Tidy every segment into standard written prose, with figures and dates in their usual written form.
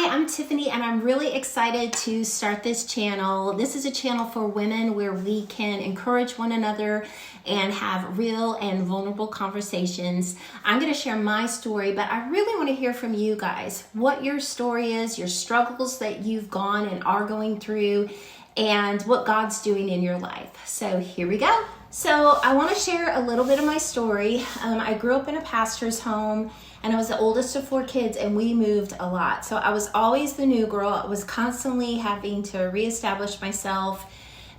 Hi, I'm Tiffany and I'm really excited to start this channel. This is a channel for women where we can encourage one another and have real and vulnerable conversations. I'm going to share my story, but I really want to hear from you guys, what your story is, your struggles that you've gone and are going through, and what God's doing in your life. So here we go. So I want to share a little bit of my story. I grew up in a pastor's home and I was the oldest of 4 kids and we moved a lot. So I was always the new girl. I was constantly having to reestablish myself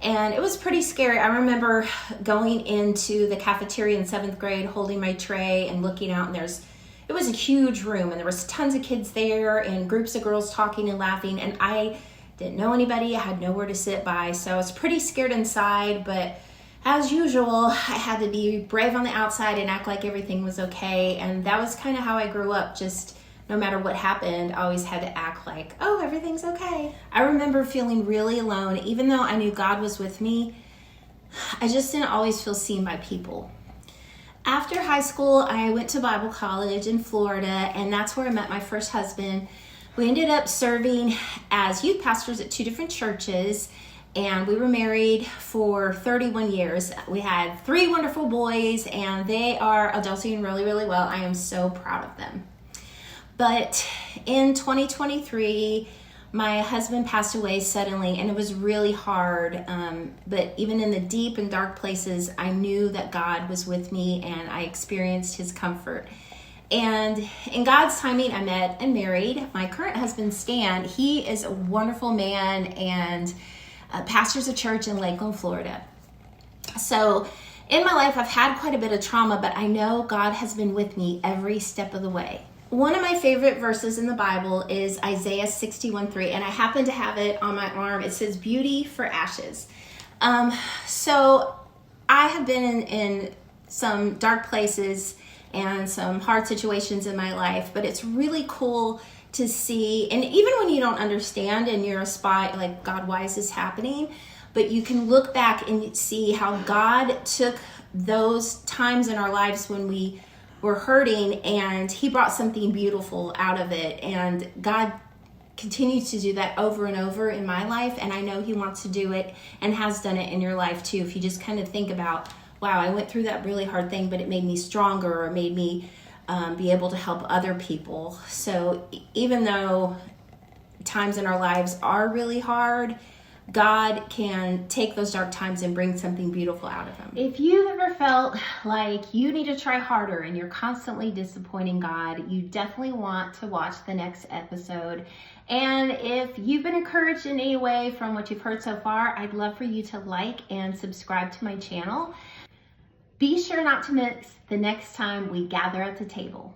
and it was pretty scary. I remember going into the cafeteria in 7th grade, holding my tray and looking out, and it was a huge room and there was tons of kids there and groups of girls talking and laughing, and I didn't know anybody. I had nowhere to sit by. So I was pretty scared inside, but as usual, I had to be brave on the outside and act like everything was okay. And that was kind of how I grew up. Just no matter what happened, I always had to act like, oh, everything's okay. I remember feeling really alone. Even though I knew God was with me, I just didn't always feel seen by people. After high school, I went to Bible college in Florida, and that's where I met my first husband. We ended up serving as youth pastors at 2 different churches, and we were married for 31 years. We had 3 wonderful boys, and they are adulting really, really well. I am so proud of them. But in 2023, my husband passed away suddenly, and it was really hard. But even in the deep and dark places, I knew that God was with me, and I experienced his comfort. And in God's timing, I met and married my current husband, Stan. He is a wonderful man and pastors a church in Lakeland, Florida. So in my life, I've had quite a bit of trauma, but I know God has been with me every step of the way. One of my favorite verses in the Bible is Isaiah 61:3, and I happen to have it on my arm. It says, "Beauty for ashes." So I have been in some dark places and some hard situations in my life, but it's really cool to see, and even when you don't understand and you're a spy, like, God, why is this happening? But you can look back and see how God took those times in our lives when we were hurting and he brought something beautiful out of it. And God continues to do that over and over in my life, and I know he wants to do it and has done it in your life too. If you just kind of think about, wow, I went through that really hard thing, but it made me stronger, or made me be able to help other people. So even though times in our lives are really hard, God can take those dark times and bring something beautiful out of them. If you've ever felt like you need to try harder and you're constantly disappointing God, you definitely want to watch the next episode. And if you've been encouraged in any way from what you've heard so far, I'd love for you to like and subscribe to my channel. Be sure not to miss the next time we gather at the table.